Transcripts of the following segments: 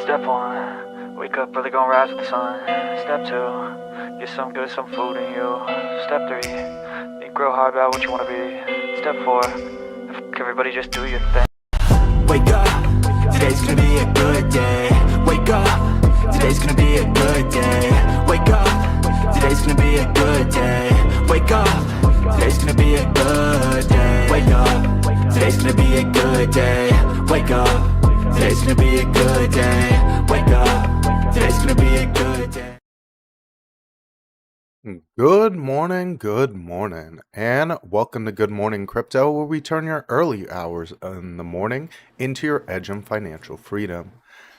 Step one, wake up early, gonna rise with the sun. Step two, get some good, some food in you. Step three, think real hard about what you wanna be. Step four, everybody just do your thing. Wake up, today's gonna be a good day. Wake up, today's gonna be a good day. Wake up, today's gonna be a good day. Wake up, today's gonna be a good day. Wake up, today's gonna be a good day. Wake up, today's gonna be a good day. Wake up, today's gonna be a good day. Good morning, and welcome to Good Morning Crypto, where we turn your early hours in the morning into your edge and financial freedom.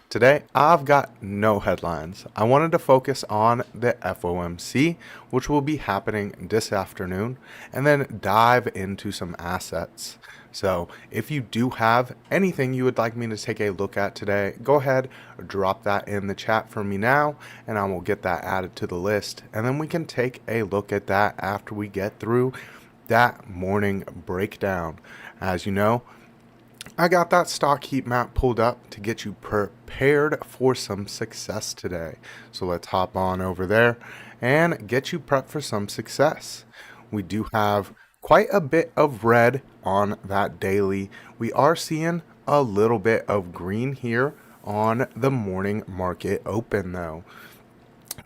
Today, I've got no headlines. I wanted to focus on the FOMC, which will be happening this afternoon, and then dive into some assets. So if you do have anything you would like me to take a look at today, go ahead, drop that in the chat for me now, and I will get that added to the list. And then we can take a look at that after we get through that morning breakdown. As you know, I got that stock heat map pulled up to get you prepared for some success today. So let's hop on over there and get you prepped for some success. We do have quite a bit of red on that daily. We are seeing a little bit of green here on the morning market open though.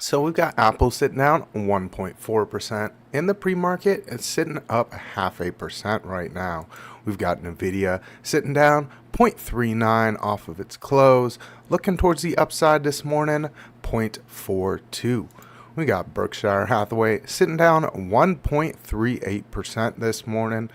So we've got Apple sitting down 1.4%. In the pre-market, it's sitting up 0.5% right now. We've got Nvidia sitting down 0.39 off of its close. Looking towards the upside this morning, 0.42. We got Berkshire Hathaway sitting down 1.38% this morning.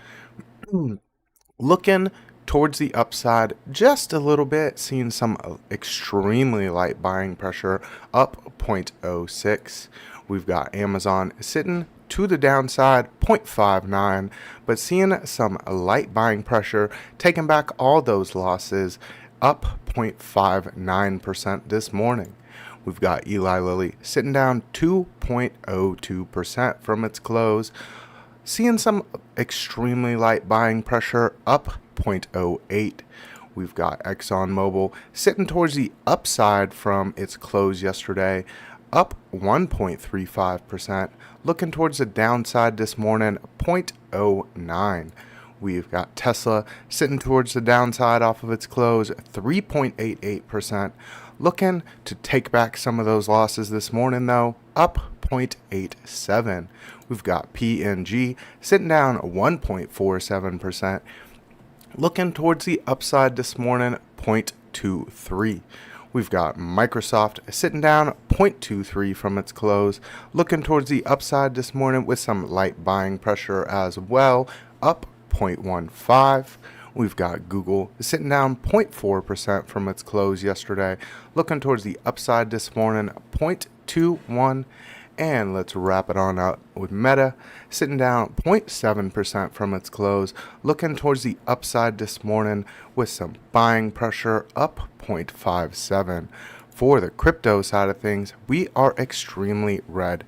Looking towards the upside just a little bit, seeing some extremely light buying pressure, up 0.06. We've got Amazon sitting to the downside, 0.59, but seeing some light buying pressure, taking back all those losses, up 0.59% this morning. We've got Eli Lilly sitting down 2.02% from its close, seeing some extremely light buying pressure, up 0.08. We've got ExxonMobil sitting towards the upside from its close yesterday, up 1.35%. Looking towards the downside this morning, 0.09. We've got Tesla sitting towards the downside off of its close, 3.88%. Looking to take back some of those losses this morning though, up 0.87. We've got P&G sitting down 1.47%. Looking towards the upside this morning, 0.23. We've got Microsoft sitting down 0.23 from its close. Looking towards the upside this morning with some light buying pressure as well, up 0.15. We've got Google sitting down 0.4% from its close yesterday. Looking towards the upside this morning, 0.21. And let's wrap it on up with Meta sitting down 0.7% from its close. Looking towards the upside this morning with some buying pressure, up 0.57. For the crypto side of things, we are extremely red.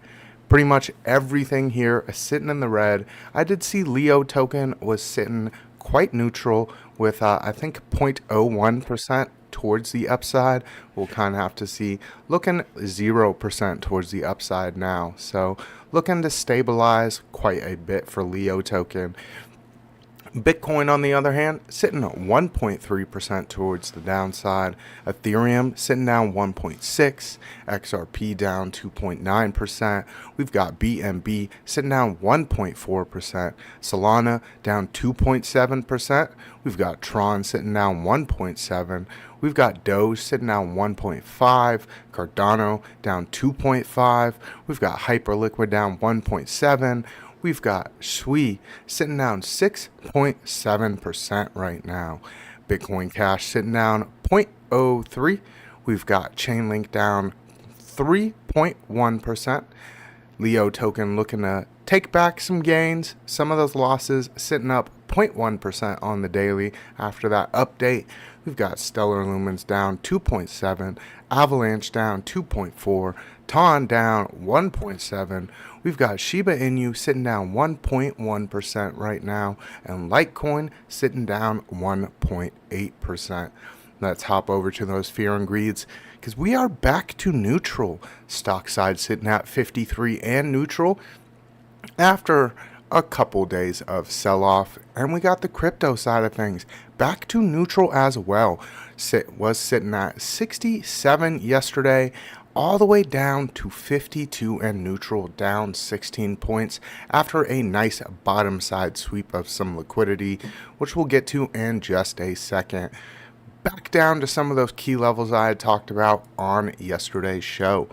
Pretty much everything here is sitting in the red. I did see Leo token was sitting quite neutral with I think 0.01% towards the upside. We'll kind of have to see. Looking 0% towards the upside now. So looking to stabilize quite a bit for Leo token. Bitcoin, on the other hand, sitting at 1.3% towards the downside. Ethereum sitting down 1.6%. XRP down 2.9%. We've got BNB sitting down 1.4%. Solana down 2.7%. We've got Tron sitting down 1.7%. We've got Doge sitting down 1.5%. Cardano down 2.5%. We've got Hyperliquid down 1.7%. We've got Sui sitting down 6.7% right now. Bitcoin Cash sitting down 0.03. We've got Chainlink down 3.1%. Leo token looking to take back some gains. Some of those losses sitting up 0.1% on the daily after that update. We've got Stellar Lumens down 2.7%. Avalanche down 2.4%. TON down 1.7%. We've got Shiba Inu sitting down 1.1% right now, and Litecoin sitting down 1.8%. Let's hop over to those fear and greeds. because we are back to neutral. Stock side sitting at 53 and neutral after a couple days of sell-off, and we got the crypto side of things back to neutral as well. Was sitting at 67 yesterday, all the way down to 52 and neutral, down 16 points after a nice bottom side sweep of some liquidity, which we'll get to in just a second. Back down to some of those key levels I had talked about on yesterday's show.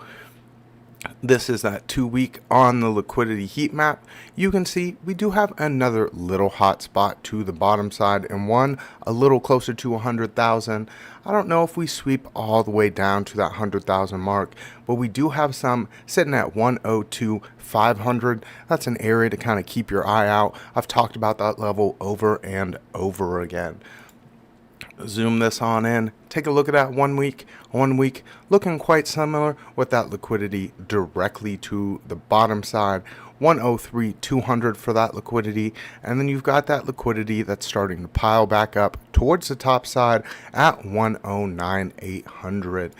This is that 2-week on the liquidity heat map. You can see we do have another little hot spot to the bottom side, and one a little closer to 100,000. I don't know if we sweep all the way down to that 100,000 mark, but we do have some sitting at 102,500. That's an area to kind of keep your eye out. I've talked about that level over and over again. Zoom this on in, take a look at that 1 week. 1 week looking quite similar with that liquidity directly to the bottom side, 103,200 for that liquidity, and then you've got that liquidity that's starting to pile back up towards the top side at 109,800.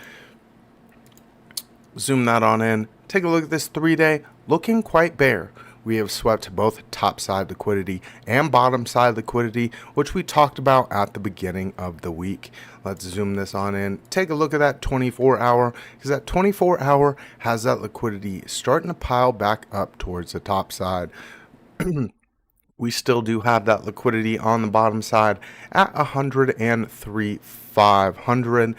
Zoom that on in, take a look at this 3-day, looking quite bare. We have swept both top side liquidity and bottom side liquidity, which we talked about at the beginning of the week. Let's zoom this on in. Take a look at that 24-hour, because that 24-hour has that liquidity starting to pile back up towards the top side. We still do have that liquidity on the bottom side at 103,500.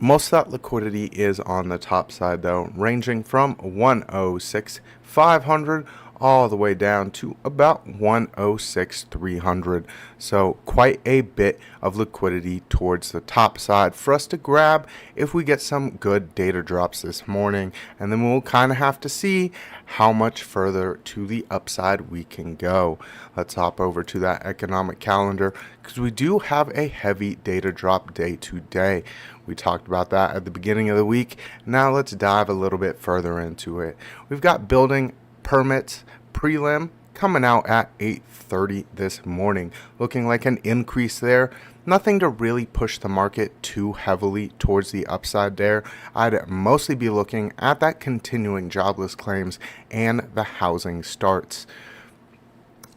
Most of that liquidity is on the top side though, ranging from 106,500 all the way down to about 106,300. So quite a bit of liquidity towards the top side for us to grab if we get some good data drops this morning. And then we'll kind of have to see how much further to the upside we can go. Let's hop over to that economic calendar, because we do have a heavy data drop day today. We talked about that at the beginning of the week. Now let's dive a little bit further into it. We've got building permits prelim coming out at 8:30 this morning, looking like an increase there. Nothing to really push the market too heavily towards the upside there. I'd mostly be looking at that continuing jobless claims and the housing starts.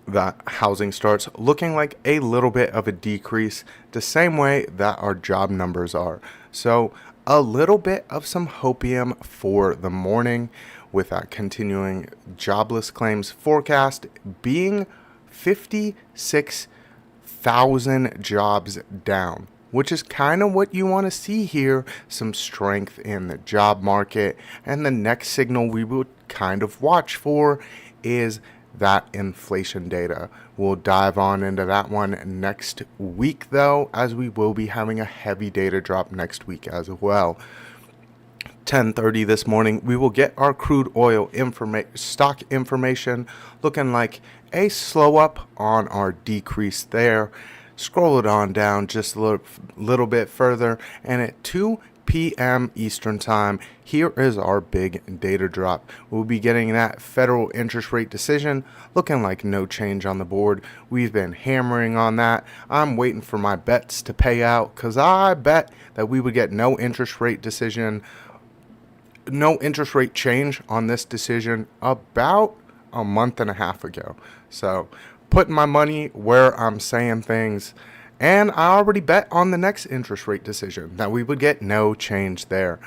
The housing starts looking like a little bit of a decrease, the same way that our job numbers are. So a little bit of some hopium for the morning, with that continuing jobless claims forecast being 56,000 jobs down, which is kind of what you want to see here, some strength in the job market. And the next signal we would kind of watch for is that inflation data. We'll dive on into that one next week though, as we will be having a heavy data drop next week as well. 10:30 this morning, we will get our crude oil stock information, looking like a slow up on our decrease there. Scroll it on down just a little bit further, and at 2 p.m. Eastern time, here is our big data drop. We'll be getting that federal interest rate decision, looking like no change on the board. We've been hammering on that. I'm waiting for my bets to pay out, because I bet that we would get no interest rate change on this decision about a month and a half ago. So putting my money where I'm saying things, and I already bet on the next interest rate decision that we would get no change there.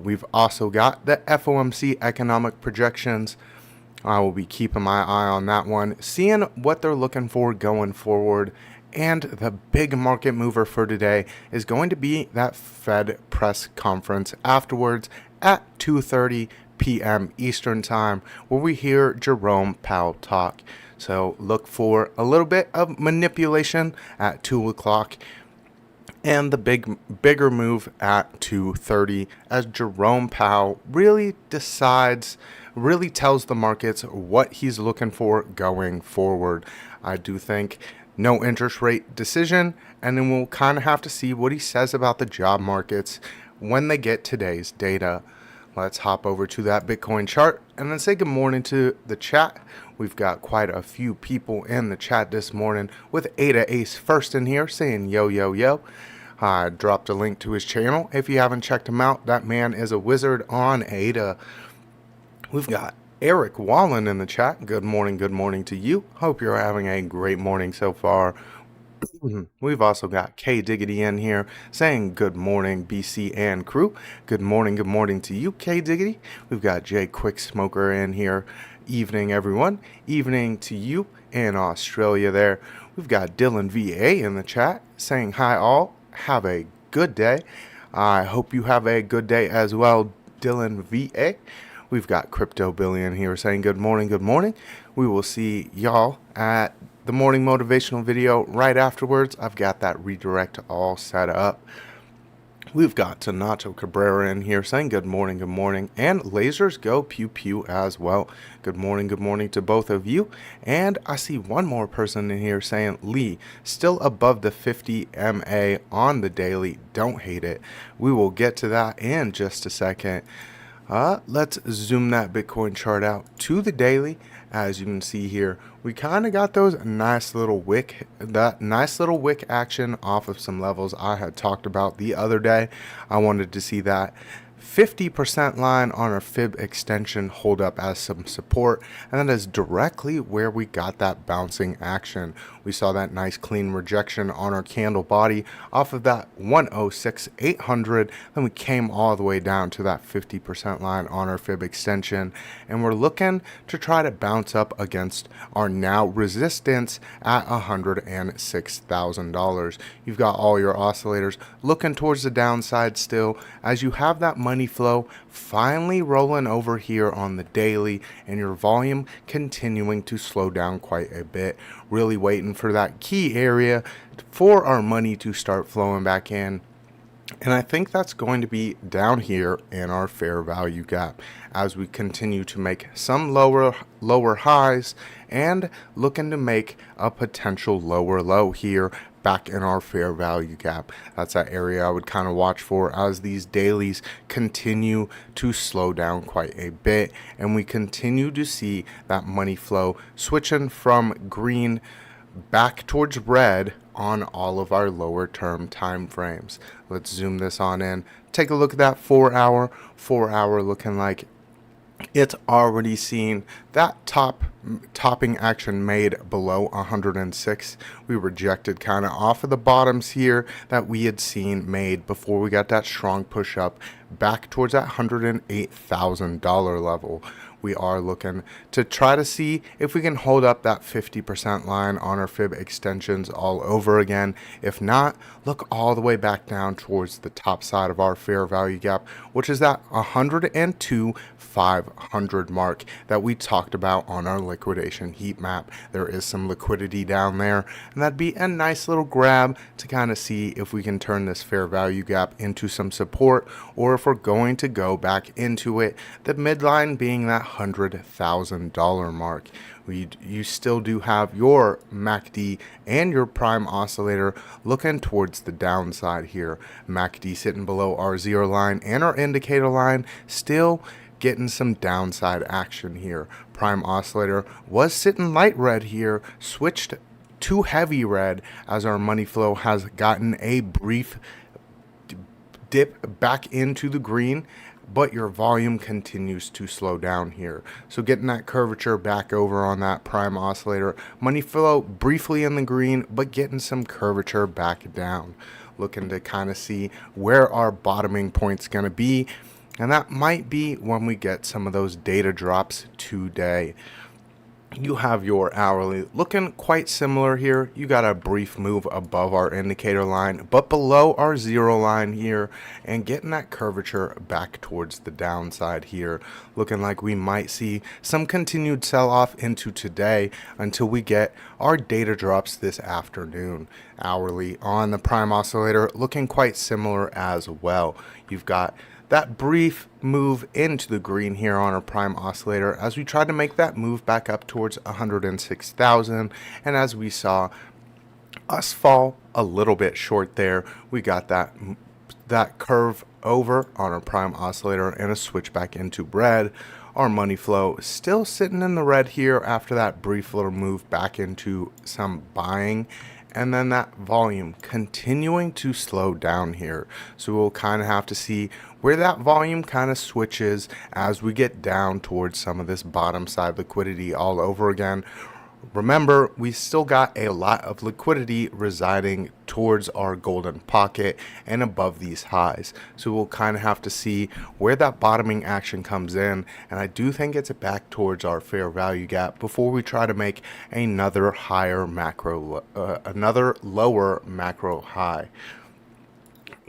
We've also got the FOMC economic projections. I will be keeping my eye on that one, seeing what they're looking for going forward. And the big market mover for today is going to be that Fed press conference afterwards at 2:30 p.m. Eastern time, where we hear Jerome Powell talk. So look for a little bit of manipulation at 2 o'clock, and the bigger move at 2:30 as Jerome Powell really tells the markets what he's looking for going forward. I do think no interest rate decision, and then we'll kind of have to see what he says about the job markets when they get today's data. Let's hop over to that Bitcoin chart and then say good morning to the chat. We've got quite a few people in the chat this morning, with Ada Ace first in here saying yo, yo, yo. I dropped a link to his channel. If you haven't checked him out, that man is a wizard on ADA. We've got Eric Wallen in the chat. Good morning to you. Hope you're having a great morning so far. We've also got K Diggity in here saying good morning, BC and crew. Good morning to you, K Diggity. We've got Jay Quick Smoker in here. Evening, everyone. Evening to you in Australia there. We've got Dylan VA in the chat saying hi all. Have a good day. I hope you have a good day as well, Dylan VA. We've got Crypto Billy in here saying good morning. We will see y'all at the morning motivational video right afterwards. I've got that redirect all set up. We've got Tanato Cabrera in here saying good morning, and Lasers Go Pew Pew as well. Good morning to both of you. And I see one more person in here saying Lee, still above the 50 MA on the daily. Don't hate it. We will get to that in just a second. Let's zoom that Bitcoin chart out to the daily. As you can see here, we kind of got those nice little wick action off of some levels I had talked about the other day. I wanted to see that 50% line on our fib extension hold up as some support, and that is directly where we got that bouncing action. We saw that nice clean rejection on our candle body off of that 106,800, then we came all the way down to that 50% line on our fib extension, and we're looking to try to bounce up against our now resistance at $106,000. You've got all your oscillators looking towards the downside still, as you have that money flow finally rolling over here on the daily, and your volume continuing to slow down quite a bit. Really waiting for that key area for our money to start flowing back in. And I think that's going to be down here in our fair value gap as we continue to make some lower highs and looking to make a potential lower low here back in our fair value gap. That's that area I would kind of watch for as these dailies continue to slow down quite a bit, and we continue to see that money flow switching from green back towards red on all of our lower term time frames. Let's zoom this on in. Take a look at that 4 hour looking like it's already seen that topping action made below 106. We rejected kind of off of the bottoms here that we had seen made before we got that strong push up back towards that $108,000 level. We are looking to try to see if we can hold up that 50% line on our fib extensions all over again. If not, look all the way back down towards the top side of our fair value gap, which is that 102,500 mark that we talked about on our liquidation heat map. There is some liquidity down there, and that'd be a nice little grab to kind of see if we can turn this fair value gap into some support, or if we're going to go back into it, the midline being that $100,000 mark. You still do have your MACD and your prime oscillator looking towards the downside here. MACD sitting below our 0 line and our indicator line, still getting some downside action here. Prime oscillator was sitting light red here, switched to heavy red as our money flow has gotten a brief dip back into the green, but your volume continues to slow down here. So getting that curvature back over on that prime oscillator, money flow briefly in the green, but getting some curvature back down. Looking to kind of see where our bottoming point's going to be, and that might be when we get some of those data drops today. You have your hourly looking quite similar here. You got a brief move above our indicator line, but below our 0 line here, and getting that curvature back towards the downside here. Looking like we might see some continued sell-off into today until we get our data drops this afternoon. Hourly on the prime oscillator looking quite similar as well. You've got that brief move into the green here on our prime oscillator as we tried to make that move back up towards 106,000, and as we saw us fall a little bit short there, we got that curve over on our prime oscillator and a switch back into red. Our money flow still sitting in the red here after that brief little move back into some buying, and then that volume continuing to slow down here. So we'll kind of have to see where that volume kind of switches as we get down towards some of this bottom side liquidity all over again. Remember, we still got a lot of liquidity residing towards our golden pocket and above these highs. So we'll kind of have to see where that bottoming action comes in. And I do think it's back towards our fair value gap before we try to make another another lower macro high.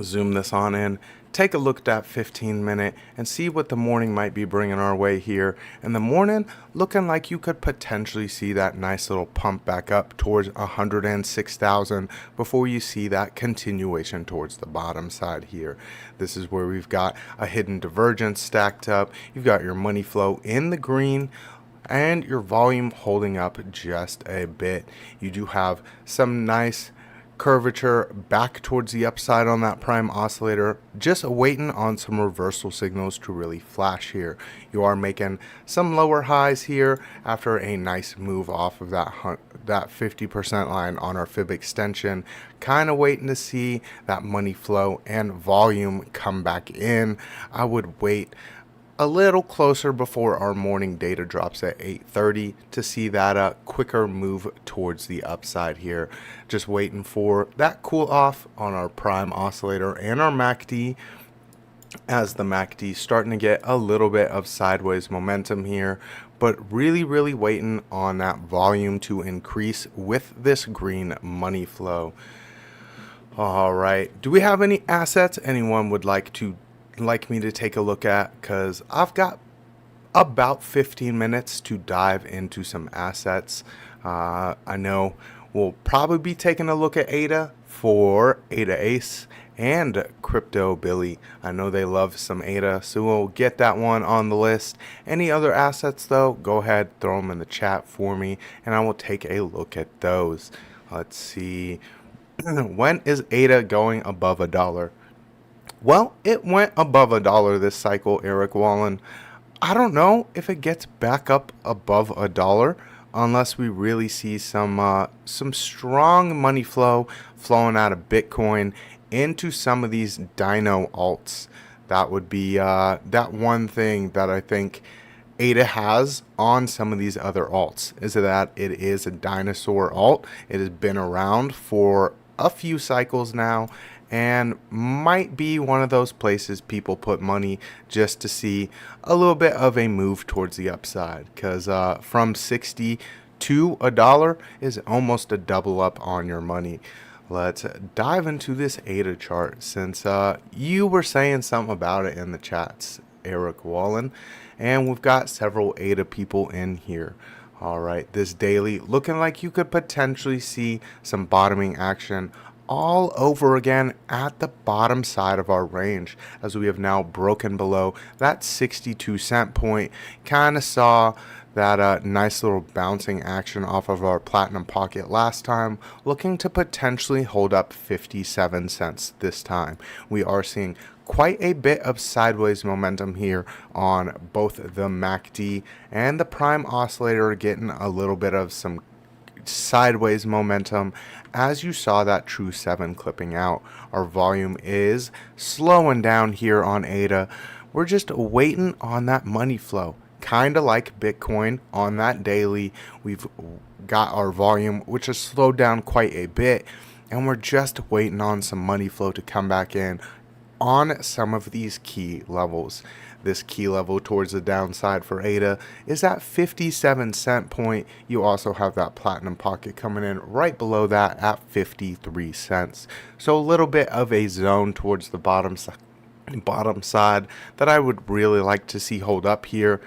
Zoom this on in. Take a look at that 15-minute and see what the morning might be bringing our way here. In the morning, looking like you could potentially see that nice little pump back up towards 106,000 before you see that continuation towards the bottom side here. This is where we've got a hidden divergence stacked up. You've got your money flow in the green and your volume holding up just a bit. You do have some nice curvature back towards the upside on that prime oscillator, just waiting on some reversal signals to really flash here. You are making some lower highs here after a nice move off of that 50% line on our fib extension, kind of waiting to see that money flow and volume come back in. I would wait a little closer before our morning data drops at 8:30 to see that quicker move towards the upside here. Just waiting for that cool off on our prime oscillator and our MACD, as the MACD starting to get a little bit of sideways momentum here, but really waiting on that volume to increase with this green money flow. All right, do we have any assets anyone would like me to take a look at? Because I've got about 15 minutes to dive into some assets. I know we'll probably be taking a look at ADA for ADA Ace and Crypto Billy. I know they love some ADA, so we'll get that one on the list. Any other assets though, go ahead, throw them in the chat for me and I will take a look at those. Let's see. When is ADA going above $1? Well, it went above $1 this cycle, Eric Wallen. I don't know if it gets back up above $1 unless we really see some strong money flowing out of Bitcoin into some of these dino alts. That would be that one thing that I think ADA has on some of these other alts, is that it is a dinosaur alt. It has been around for a few cycles now, and might be one of those places people put money just to see a little bit of a move towards the upside, because from 60 to $1 is almost a double up on your money. Let's dive into this ADA chart, since you were saying something about it in the chats, Eric Wallen, and we've got several ADA people in here. All right, this daily looking like you could potentially see some bottoming action all over again at the bottom side of our range, as we have now broken below that 62-cent point. Kind of saw that nice little bouncing action off of our platinum pocket last time, looking to potentially hold up 57 cents this time. We are seeing quite a bit of sideways momentum here on both the MACD and the prime oscillator, getting a little bit of some sideways momentum as you saw that true 7 clipping out. Our volume is slowing down here on ADA. We're just waiting on that money flow, kind of like Bitcoin on that daily. We've got our volume, which has slowed down quite a bit, and we're just waiting on some money flow to come back in on some of these key levels. This key level towards the downside for ADA is that 57-cent point. You also have that platinum pocket coming in right below that at 53 cents. So a little bit of a zone towards the bottom side that I would really like to see hold up here.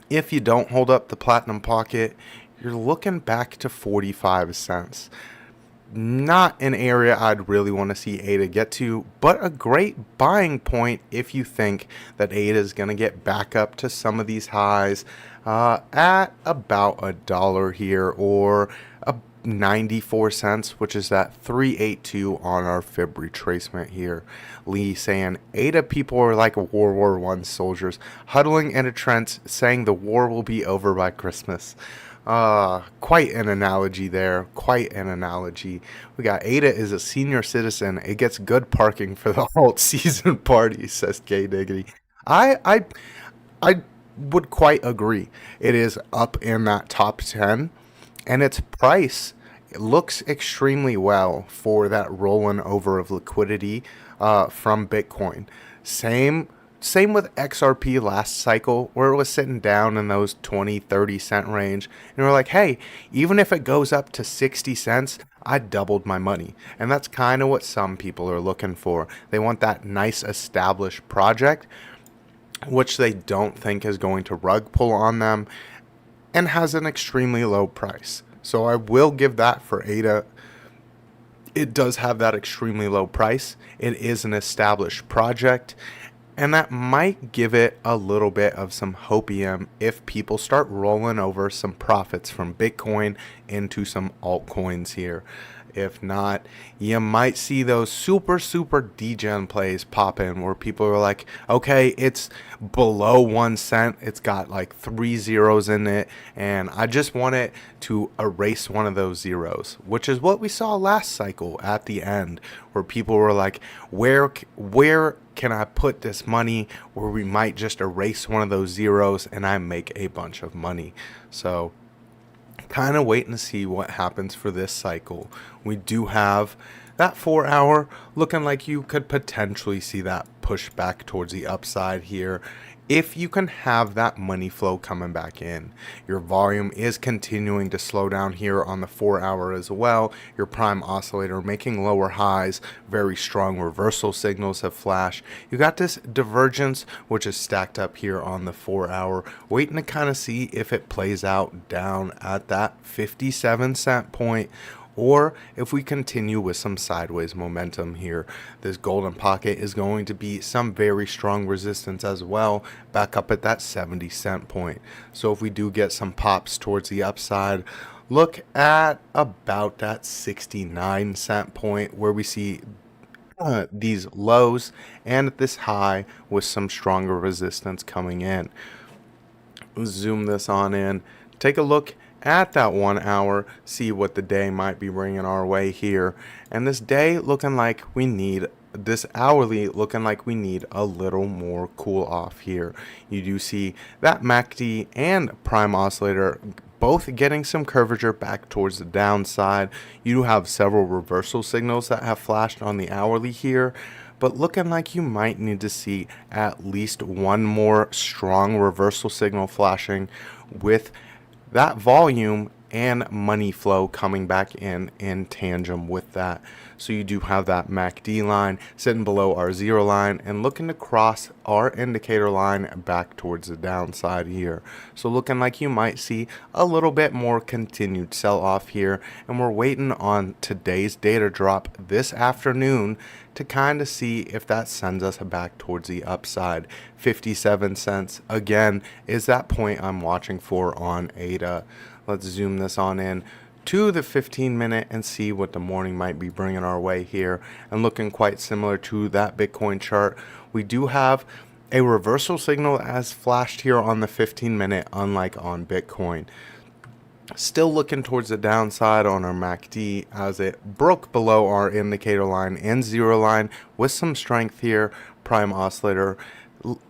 If you don't hold up the platinum pocket, you're looking back to 45 cents. Not an area I'd really want to see ADA get to, but a great buying point if you think that ADA is going to get back up to some of these highs at about $1 here, or 94 cents, which is that 382 on our fib retracement here. Lee saying ADA people are like World War I soldiers huddling in a trench saying the war will be over by Christmas. Quite an analogy there. Quite an analogy. We got Ada is a senior citizen. It gets good parking for the alt season party, says K Diggity. I would quite agree. It is up in that top 10, and its price looks extremely well for that rolling over of liquidity from Bitcoin. Same same with XRP last cycle, where it was sitting down in those 20-30 cent range. And we're like, hey, even if it goes up to 60 cents, I doubled my money. And that's kind of what some people are looking for. They want that nice established project, which they don't think is going to rug pull on them, and has an extremely low price. So I will give that for ADA. It does have that extremely low price. It is an established project, and that might give it a little bit of some hopium if people start rolling over some profits from Bitcoin into some altcoins here. If not, you might see those super degen plays pop in where people are like, okay, it's below 1 cent. It's got like 3 zeros in it, and I just want it to erase one of those zeros, which is what we saw last cycle at the end, where people were like, where can I put this money where we might just erase one of those zeros and I make a bunch of money. So kind of waiting to see what happens for this cycle. We do have that 4 hour looking like you could potentially see that push back towards the upside here if you can have that money flow coming back in. Your volume is continuing to slow down here on the 4 hour as well. Your prime oscillator making lower highs. Very strong reversal signals have flashed. You got this divergence which is stacked up here on the 4 hour, waiting to kind of see if it plays out down at that 57 cent point, or if we continue with some sideways momentum here. This golden pocket is going to be some very strong resistance as well, back up at that 70 cent point. So if we do get some pops towards the upside, look at about that 69 cent point where we see these lows and this high with some stronger resistance coming in. Zoom this on in, take a look at that 1 hour, see what the day might be bringing our way here. And this day looking like we need, this hourly looking like we need a little more cool off here. You do see that MACD and prime oscillator both getting some curvature back towards the downside. You do have several reversal signals that have flashed on the hourly here, but looking like you might need to see at least one more strong reversal signal flashing with that volume and money flow coming back in tandem with that. So you do have that MACD line sitting below our 0 line and looking to cross our indicator line back towards the downside here. So looking like you might see a little bit more continued sell off here, and we're waiting on today's data drop this afternoon to kind of see if that sends us back towards the upside. 57 cents again is that point I'm watching for on ADA. Let's zoom this on in to the 15-minute and see what the morning might be bringing our way here. And looking quite similar to that Bitcoin chart, we do have a reversal signal as flashed here on the 15-minute, unlike on Bitcoin. Still looking towards the downside on our MACD as it broke below our indicator line and 0 line with some strength here. Prime oscillator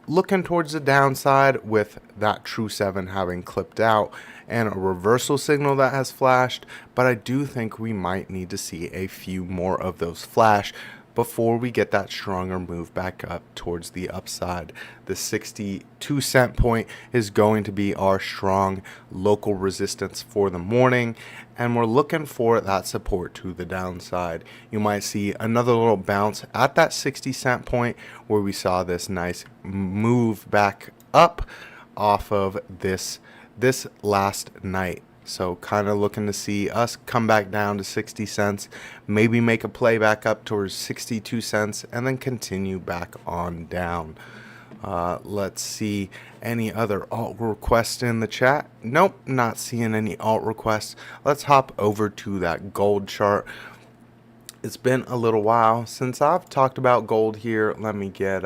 looking towards the downside with that true 7 having clipped out and a reversal signal that has flashed, but I do think we might need to see a few more of those flash before we get that stronger move back up towards the upside. The 62 cent point is going to be our strong local resistance for the morning, and we're looking for that support to the downside. You might see another little bounce at that 60 cent point where we saw this nice move back up off of this last night. So kind of looking to see us come back down to 60 cents, maybe make a play back up towards 62 cents, and then continue back on down. Let's see any other alt requests in the chat. Nope, not seeing any alt requests. Let's hop over to that gold chart. It's been a little while since I've talked about gold here. Let me get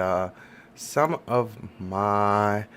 some of my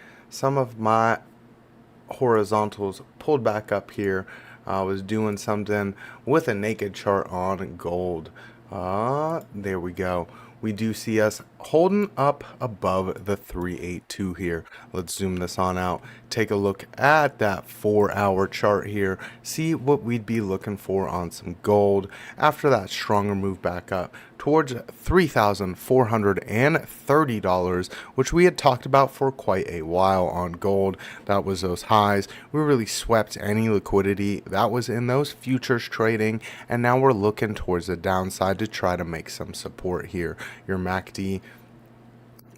horizontals, pulled back up here. Was doing something with a naked chart on gold. There we go. We do see us holding up above the 382 here. Let's zoom this on out. Take a look at that 4-hour chart here. See what we'd be looking for on some gold after that stronger move back up towards $3,430, which we had talked about for quite a while on gold. That was those highs. We really swept any liquidity that was in those futures trading, and now we're looking towards the downside to try to make some support here. Your MACD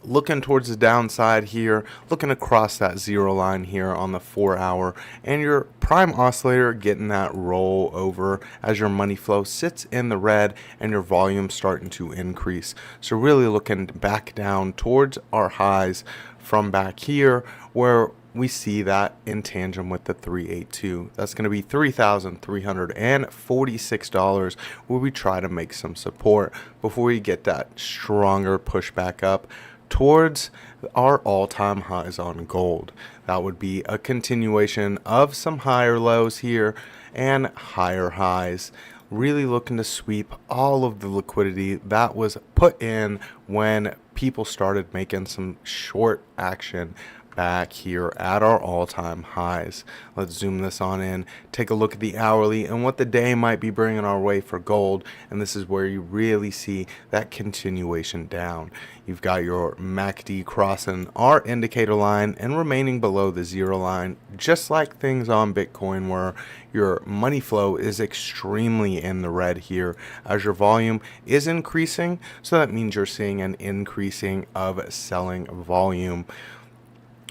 looking towards the downside here, looking across that zero line here on the 4-hour, and your prime oscillator getting that roll over as your money flow sits in the red and your volume starting to increase. So really looking back down towards our highs from back here, where we see that in tandem with the 382. That's going to be $3,346, where we try to make some support before we get that stronger push back up towards our all-time highs on gold. That would be a continuation of some higher lows here and higher highs. Really looking to sweep all of the liquidity that was put in when people started making some short action back here at our all-time highs. Let's zoom this on in, take a look at the hourly and what the day might be bringing our way for gold, and this is where you really see that continuation down. You've got your MACD crossing our indicator line and remaining below the zero line, just like things on Bitcoin, where your money flow is extremely in the red here as your volume is increasing. So that means you're seeing an increasing of selling volume.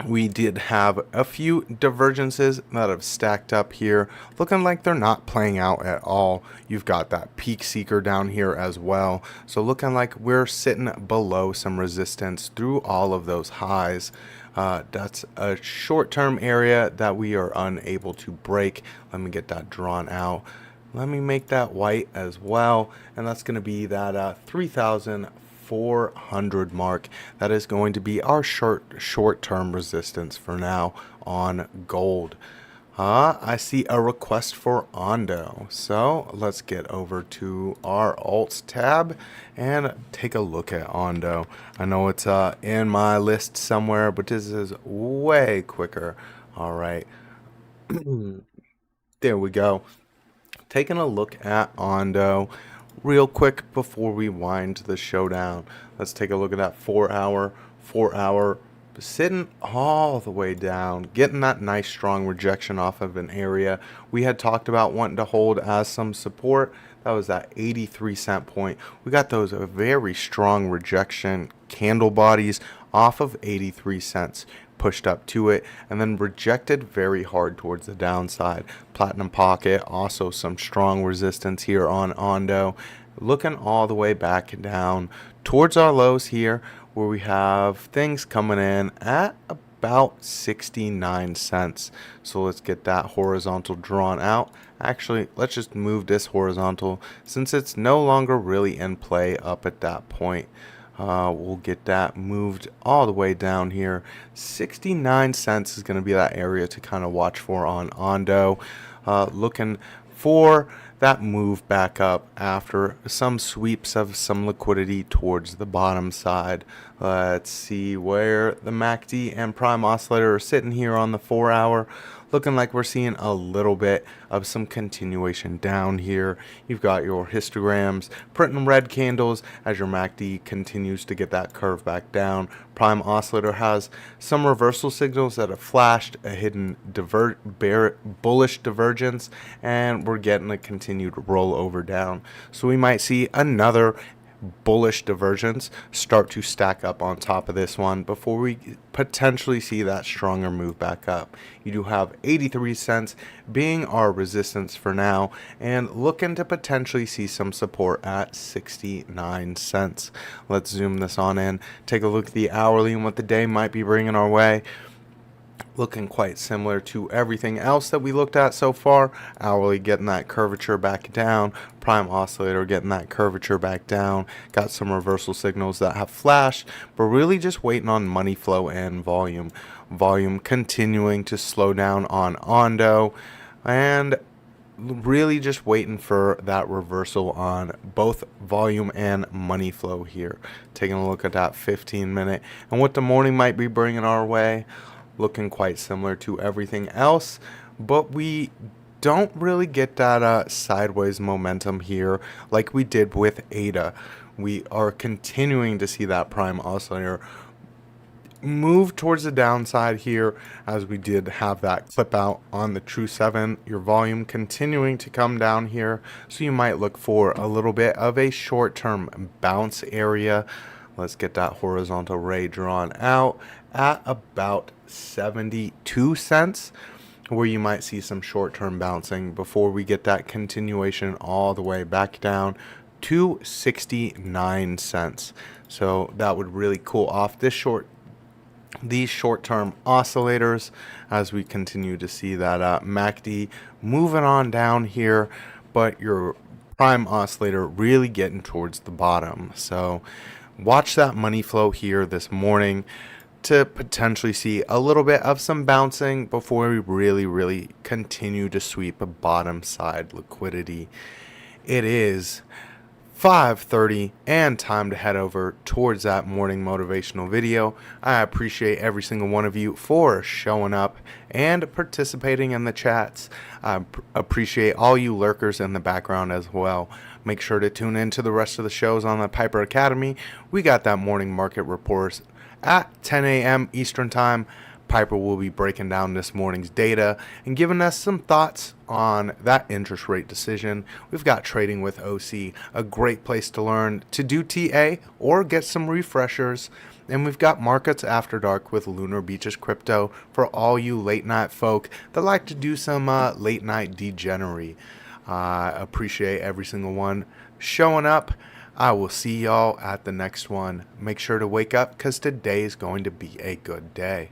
We did have a few divergences that have stacked up here, looking like they're not playing out at all. You've got that peak seeker down here as well, so looking like we're sitting below some resistance through all of those highs. That's a short-term area that we are unable to break. Let me get that drawn out. Let me make that white as well, and that's going to be that 3,400 mark. That is going to be our short-term resistance for now on gold. I see a request for Ondo, so let's get over to our alts tab and take a look at Ondo. I know it's in my list somewhere, but this is way quicker. All right. There we go. Taking a look at Ondo real quick before we wind the show down. Let's take a look at that 4-hour sitting all the way down, getting that nice strong rejection off of an area we had talked about wanting to hold as some support. That was that 83-cent point. We got those very strong rejection candle bodies off of 83 cents, pushed up to it, and then rejected very hard towards the downside. Platinum pocket, also some strong resistance here on Ondo, looking all the way back down towards our lows here, where we have things coming in at about 69 cents. So let's get that horizontal drawn out. Actually, let's just move this horizontal since it's no longer really in play up at that point. We'll get that moved all the way down here. 69 cents is going to be that area to kind of watch for on Ondo. Looking for that move back up after some sweeps of some liquidity towards the bottom side. Let's see where the MACD and prime oscillator are sitting here on the 4-hour. Looking like we're seeing a little bit of some continuation down here. You've got your histograms printing red candles as your MACD continues to get that curve back down. Prime oscillator has some reversal signals that have flashed, a hidden bullish divergence, and we're getting a continued rollover down. So we might see another bullish divergence start to stack up on top of this one before we potentially see that stronger move back up. You do have 83 cents being our resistance for now, and looking to potentially see some support at 69 cents. Let's zoom this on in, take a look at the hourly and what the day might be bringing our way. looking quite similar to everything else that we looked at so far. Hourly getting that curvature back down, prime oscillator getting that curvature back down. Got some reversal signals that have flashed, but really just waiting on money flow and volume. Volume continuing to slow down on Ondo, and really just waiting for that reversal on both volume and money flow here. Taking a look at that 15-minute and what the morning might be bringing our way. Looking quite similar to everything else, but we don't really get that sideways momentum here like we did with ADA. We are continuing to see that prime oscillator move towards the downside here, as we did have that clip out on the True 7. Your volume continuing to come down here, so you might look for a little bit of a short-term bounce area. Let's get that horizontal ray drawn out at about 72 cents, where you might see some short-term bouncing before we get that continuation all the way back down to 69 cents. So that would really cool off these short-term oscillators as we continue to see that MACD moving on down here, but your prime oscillator really getting towards the bottom. So watch that money flow here this morning to potentially see a little bit of some bouncing before we really continue to sweep a bottom side liquidity. It is 5:30 and time to head over towards that morning motivational video. I appreciate every single one of you for showing up and participating in the chats. I appreciate all you lurkers in the background as well. Make sure to tune in to the rest of the shows on the Piper Academy. We got that morning market reports at 10 a.m. Eastern Time. Piper will be breaking down this morning's data and giving us some thoughts on that interest rate decision. We've got Trading with OC, a great place to learn to do TA or get some refreshers. And we've got Markets After Dark with Lunar Beaches Crypto for all you late night folk that like to do some late night degenery. I appreciate every single one showing up. I will see y'all at the next one. Make sure to wake up, because today is going to be a good day.